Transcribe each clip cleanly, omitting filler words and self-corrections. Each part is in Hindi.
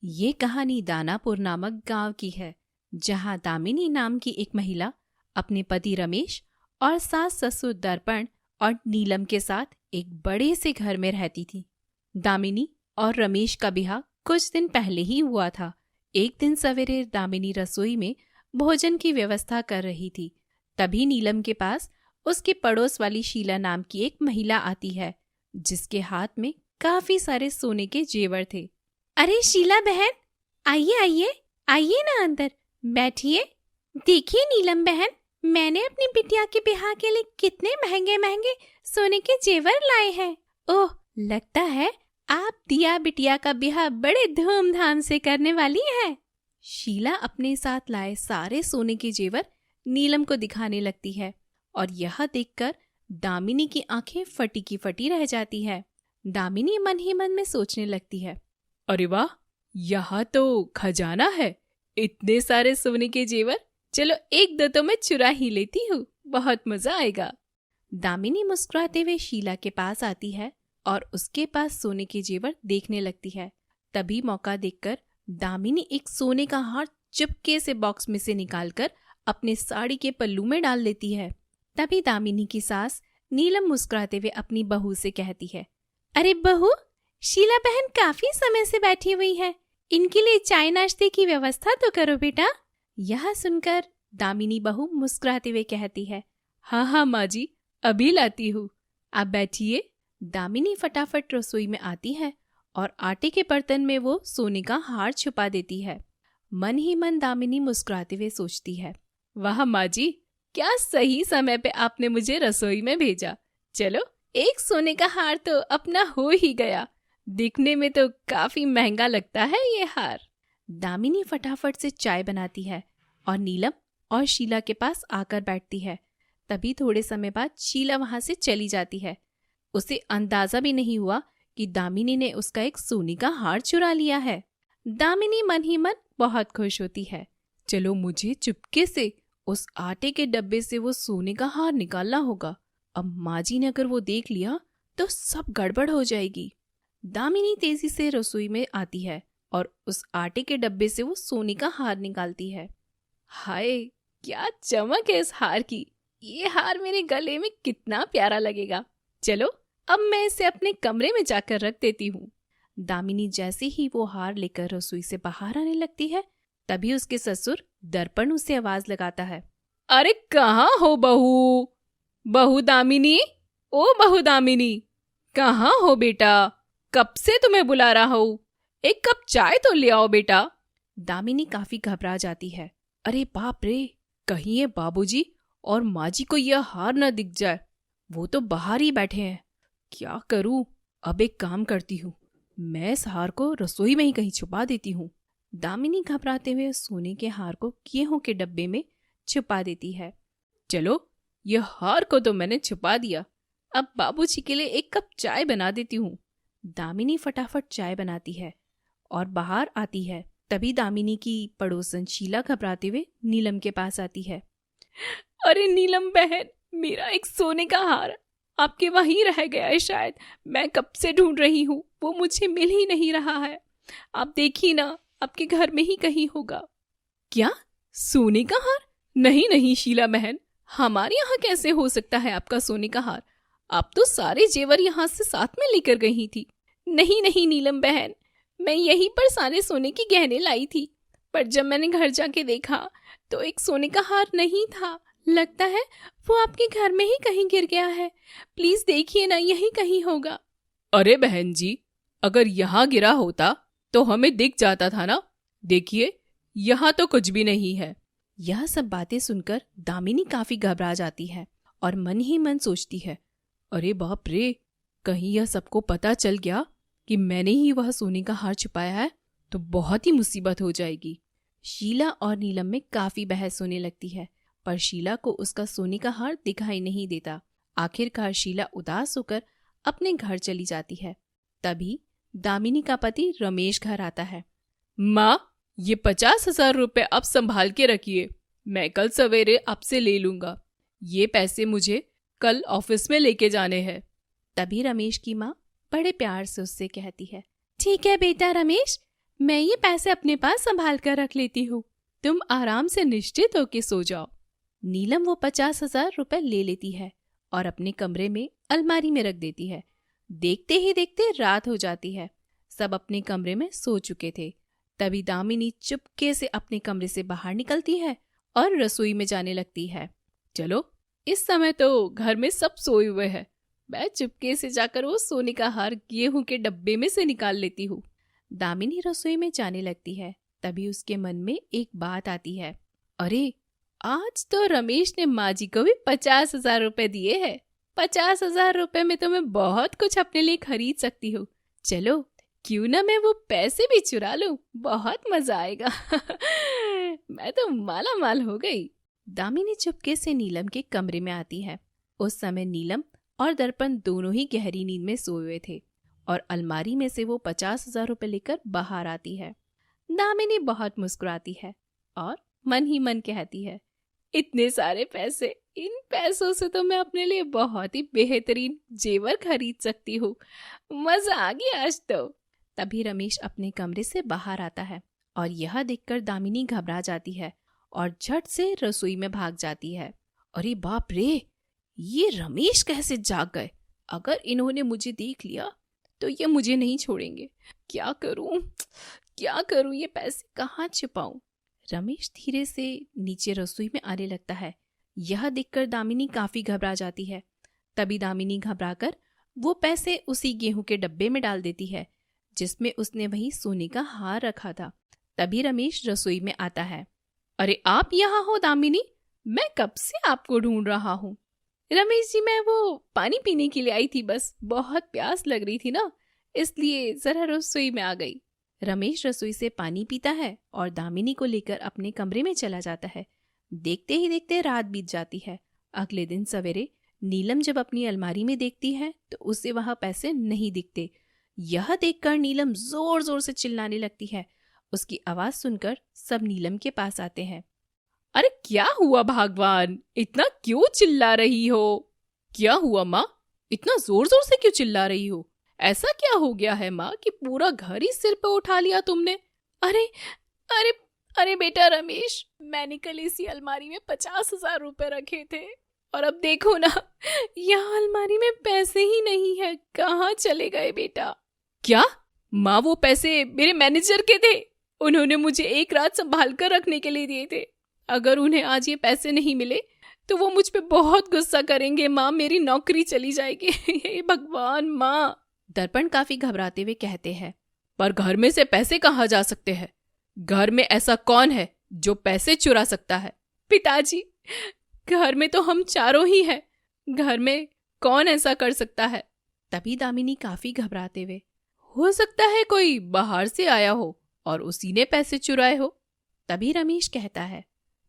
ये कहानी दानापुर नामक गांव की है, जहां दामिनी नाम की एक महिला अपने पति रमेश और सास ससुर दर्पण और नीलम के साथ एक बड़े से घर में रहती थी। दामिनी और रमेश का ब्याह कुछ दिन पहले ही हुआ था। एक दिन सवेरे दामिनी रसोई में भोजन की व्यवस्था कर रही थी। तभी नीलम के पास उसके पड़ोस वाली शीला नाम की एक महिला आती है, जिसके हाथ में काफी सारे सोने के जेवर थे। अरे शीला बहन, आइए आइए आइए ना अंदर बैठिए। देखिए नीलम बहन, मैंने अपनी बिटिया के ब्याह के लिए कितने महंगे महंगे सोने के जेवर लाए हैं। ओह, लगता है आप दिया बिटिया का ब्याह बड़े धूमधाम से करने वाली है। शीला अपने साथ लाए सारे सोने के जेवर नीलम को दिखाने लगती है और यह देखकर दामिनी की आंखें फटी की फटी रह जाती है। दामिनी मन ही मन में सोचने लगती है, अरे वाह, यहाँ तो खजाना है। इतने सारे सोने के जेवर, चलो एक दो तो मैं चुरा ही लेती हूँ, बहुत मजा आएगा। दामिनी मुस्कुराते हुए शीला के पास आती है और उसके पास सोने के जेवर देखने लगती है। तभी मौका देखकर दामिनी एक सोने का हार चुपके से बॉक्स में से निकालकर अपने साड़ी के पल्लू में डाल लेती है। तभी दामिनी की सास नीलम मुस्कुराते हुए अपनी बहू से कहती है, अरे बहू, शीला बहन काफी समय से बैठी हुई है, इनके लिए चाय नाश्ते की व्यवस्था तो करो बेटा। यह सुनकर दामिनी बहू मुस्कुराते हुए कहती है, हाँ हाँ माँ जी, अभी लाती हूँ, आप बैठिए। दामिनी फटाफट रसोई में आती है और आटे के बर्तन में वो सोने का हार छुपा देती है। मन ही मन दामिनी मुस्कुराते हुए सोचती है, वाह माँ जी, क्या सही समय पे आपने मुझे रसोई में भेजा। चलो, एक सोने का हार तो अपना हो ही गया। दिखने में तो काफी महंगा लगता है ये हार। दामिनी फटाफट से चाय बनाती है और नीलम और शीला के पास आकर बैठती है। तभी थोड़े समय बाद शीला वहां से चली जाती है। उसे अंदाजा भी नहीं हुआ कि दामिनी ने उसका एक सोने का हार चुरा लिया है। दामिनी मन ही मन बहुत खुश होती है। चलो, मुझे चुपके से उस आटे के डब्बे से वो सोने का हार निकालना होगा। अब माँ जी ने अगर वो देख लिया तो सब गड़बड़ हो जाएगी। दामिनी तेजी से रसोई में आती है और उस आटे के डब्बे से वो सोने का हार निकालती है। हाय, क्या चमक है इस हार की। ये हार मेरे गले में कितना प्यारा लगेगा। चलो, अब मैं इसे अपने कमरे में जाकर रख देती हूँ। दामिनी जैसे ही वो हार लेकर रसोई से बाहर आने लगती है, तभी उसके ससुर दर्पण उसे आवाज लगाता है, अरे कहाँ हो बहू? बहू दामिनी, ओ बहू दामिनी, कहाँ हो बेटा? कब से तुम्हें बुला रहा हूँ, एक कप चाय तो ले आओ बेटा। दामिनी काफी घबरा जाती है। अरे बाप रे, कहीं ये बाबूजी और माँ जी को यह हार न दिख जाए। वो तो बाहर ही बैठे हैं। क्या करूं? अब एक काम करती हूँ, मैं इस हार को रसोई में ही कहीं छुपा देती हूँ। दामिनी घबराते हुए सोने के हार को गेहूं के डब्बे में छुपा देती है। चलो, यह हार को तो मैंने छुपा दिया। अब बाबूजी के लिए एक कप चाय बना देती हूँ। दामिनी फटाफट चाय बनाती है और बाहर आती है। तभी दामिनी की पड़ोसन शीला घबराते हुए नीलम के पास आती है। अरे नीलम बहन, मेरा एक सोने का हार आपके वहीं रह गया है शायद। मैं कब से ढूंढ रही हूँ, वो मुझे मिल ही नहीं रहा है। आप देखिए ना, आपके घर में ही कहीं होगा। क्या, सोने का हार? नहीं नहीं शीला बहन, हमारे यहाँ कैसे हो सकता है आपका सोने का हार? आप तो सारे जेवर यहाँ से साथ में लेकर गई थी। नहीं नहीं नीलम बहन, मैं यहीं पर सारे सोने के गहने लाई थी, पर जब मैंने घर जाके देखा तो एक सोने का हार नहीं था। लगता है वो आपके घर में ही कहीं गिर गया है। प्लीज देखिए ना, यहीं कहीं होगा। अरे बहन जी, अगर यहाँ गिरा होता तो हमें दिख जाता था ना। देखिए, यहाँ तो कुछ भी नहीं है। यह सब बातें सुनकर दामिनी काफी घबरा जाती है और मन ही मन सोचती है, अरे बाप रे, कहीं यह सबको पता चल गया कि मैंने ही वह सोने का हार छुपाया है तो बहुत ही मुसीबत हो जाएगी। शीला और नीलम में काफी बहस होने लगती है, पर शीला को उसका सोने का हार दिखाई नहीं देता। आखिरकार शीला उदास होकर अपने घर चली जाती है। तभी दामिनी का पति रमेश घर आता है। माँ, ये 50,000 रुपए आप संभाल के रखिए, मैं कल सवेरे आपसे ले लूंगा। ये पैसे मुझे कल ऑफिस में लेके जाने हैं। तभी रमेश की माँ बड़े प्यार से उससे कहती है, ठीक है बेटा रमेश, मैं ये पैसे अपने पास संभाल कर रख लेती हूँ, तुम आराम से निश्चित होके सो जाओ। नीलम वो 50,000 रुपए ले लेती है और अपने कमरे में अलमारी में रख देती है। देखते ही देखते रात हो जाती है। सब अपने कमरे में सो चुके थे। तभी दामिनी चुपके से अपने कमरे से बाहर निकलती है और रसोई में जाने लगती है। चलो, इस समय तो घर में सब सोए हुए हैं, मैं चुपके से जाकर वो सोने का हार गेहूं के डब्बे में से निकाल लेती हूँ। दामिनी रसोई में जाने लगती है। तभी उसके मन में एक बात आती है। अरे, आज तो रमेश ने माँ जी को भी 50,000 रुपए दिए हैं। 50,000 रुपए में तो मैं बहुत कुछ अपने लिए खरीद सकती हूँ। चलो, क्यों ना मैं वो पैसे भी चुरा लूं, बहुत मजा आएगा। मैं तो माला माल हो गई। दामिनी चुपके से नीलम के कमरे में आती है। उस समय नीलम और दर्पण दोनों ही गहरी नींद में सोए हुए थे और अलमारी में से वो 50,000 रुपए लेकर बाहर आती है। दामिनी बहुत मुस्कुराती है और मन ही मन कहती है, इतने सारे पैसे, इन पैसों से तो मैं अपने लिए बहुत ही बेहतरीन जेवर खरीद सकती हूँ। मजा आ गया आज तो। तभी रमेश अपने कमरे से बाहर आता है और यह देखकर दामिनी घबरा जाती है और झट से रसोई में भाग जाती है। अरे बाप रे, ये रमेश कैसे जाग गए? अगर इन्होंने मुझे देख लिया तो ये मुझे नहीं छोड़ेंगे। क्या करूं, ये पैसे कहाँ छिपाऊं? रमेश धीरे से नीचे रसोई में आने लगता है। यह देखकर दामिनी काफी घबरा जाती है। तभी दामिनी घबराकर वो पैसे उसी गेहूं के डब्बे में डाल देती है जिसमें उसने वही सोने का हार रखा था। तभी रमेश रसोई में आता है। अरे, आप यहाँ हो दामिनी? मैं कब से आपको ढूंढ रहा हूँ। रमेश जी, मैं वो पानी पीने के लिए आई थी, बस बहुत प्यास लग रही थी ना, इसलिए जरा रसोई में आ गई। रमेश रसोई से पानी पीता है और दामिनी को लेकर अपने कमरे में चला जाता है। देखते ही देखते रात बीत जाती है। अगले दिन सवेरे नीलम जब अपनी अलमारी में देखती है तो उसे वहां पैसे नहीं दिखते। यह देखकर नीलम जोर जोर से चिल्लाने लगती है। उसकी आवाज सुनकर सब नीलम के पास आते हैं। अरे क्या हुआ भगवान, इतना क्यों चिल्ला रही हो? क्या हुआ माँ, इतना जोर जोर से क्यों चिल्ला रही हो? ऐसा क्या हो गया है माँ कि पूरा घर ही सिर पे उठा लिया तुमने? अरे अरे अरे बेटा रमेश, मैंने कल इसी अलमारी में 50,000 रुपए रखे थे और अब देखो ना, यहाँ अलमारी में पैसे ही नहीं है। कहाँ चले गए बेटा? क्या माँ, वो पैसे मेरे मैनेजर के थे, उन्होंने मुझे एक रात संभाल कर रखने के लिए दिए थे। अगर उन्हें आज ये पैसे नहीं मिले तो वो मुझ पे बहुत गुस्सा करेंगे माँ, मेरी नौकरी चली जाएगी। हे भगवान माँ। दर्पण काफी घबराते हुए कहते हैं, पर घर में से पैसे कहाँ जा सकते हैं? घर में ऐसा कौन है जो पैसे चुरा सकता है? पिताजी, घर में तो हम चारों ही हैं, घर में कौन ऐसा कर सकता है? तभी दामिनी काफी घबराते हुए, हो सकता है कोई बाहर से आया हो और उसी ने पैसे चुराए हो। तभी रमेश कहता है,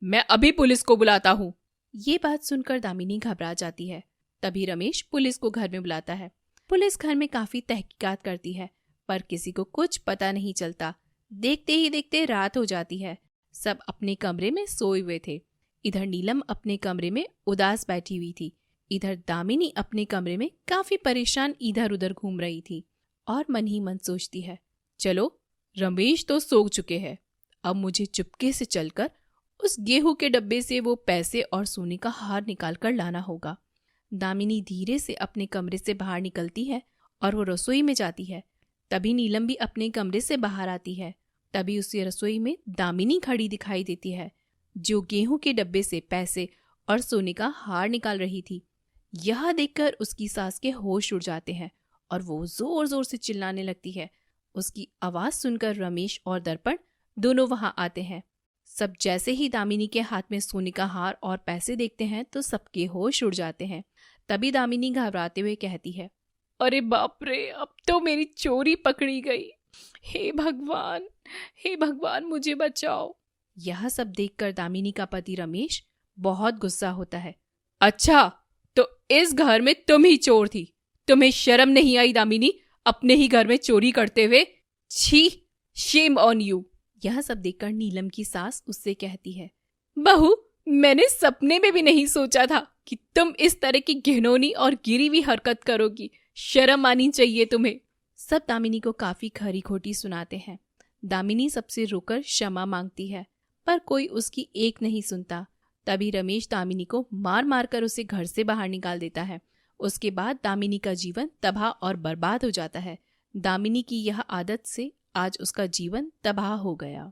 मैं अभी पुलिस को बुलाता हूँ। ये बात सुनकर दामिनी घबरा जाती है। तभी रमेश पुलिस को घर में बुलाता है। पुलिस घर में काफी तहकीकात करती है पर किसी को कुछ पता नहीं चलता। देखते ही देखते रात हो जाती है। सब अपने कमरे में सोए हुए थे। इधर नीलम अपने कमरे में उदास बैठी हुई थी। इधर दामिनी अपने कमरे में काफी परेशान इधर उधर घूम रही थी और मन ही मन सोचती है, चलो रमेश तो सो चुके हैं, अब मुझे चुपके से चलकर उस गेहूं के डब्बे से वो पैसे और सोने का हार निकाल कर लाना होगा। दामिनी धीरे से अपने कमरे से बाहर निकलती है और वो रसोई में जाती है। तभी नीलम भी अपने कमरे से बाहर आती है। तभी उसी रसोई में दामिनी खड़ी दिखाई देती है जो गेहूं के डब्बे से पैसे और सोने का हार निकाल रही थी। यह देखकर उसकी सास के होश उड़ जाते हैं और वो जोर जोर से चिल्लाने लगती है। उसकी आवाज सुनकर रमेश और दर्पण दोनों वहां आते हैं। सब जैसे ही दामिनी के हाथ में सोने का हार और पैसे देखते हैं तो सबके होश उड़ जाते हैं। तभी दामिनी घबराते हुए कहती है, अरे बाप रे, अब तो मेरी चोरी पकड़ी गई। हे भगवान मुझे बचाओ। यह सब देखकर दामिनी का पति रमेश बहुत गुस्सा होता है। अच्छा, तो इस घर में तुम ही चोर थी? तुम्हें शर्म नहीं आई दामिनी, अपने ही घर में चोरी करते हुए? छी, शेम ऑन यू। यह सब देखकर नीलम की सास उससे कहती है, बहू, मैंने सपने में भी नहीं सोचा था कि तुम इस तरह की घिनौनी और गिरी हुई हरकत करोगी। शर्म आनी चाहिए तुम्हें। सब दामिनी को काफी खरी खोटी सुनाते हैं। दामिनी सबसे रुकर क्षमा मांगती है, पर कोई उसकी एक नहीं सुनता। तभी रमेश दामिनी को मार मार कर उसे घर से बाहर निकाल देता है। उसके बाद दामिनी का जीवन तबाह और बर्बाद हो जाता है। दामिनी की यह आदत से आज उसका जीवन तबाह हो गया।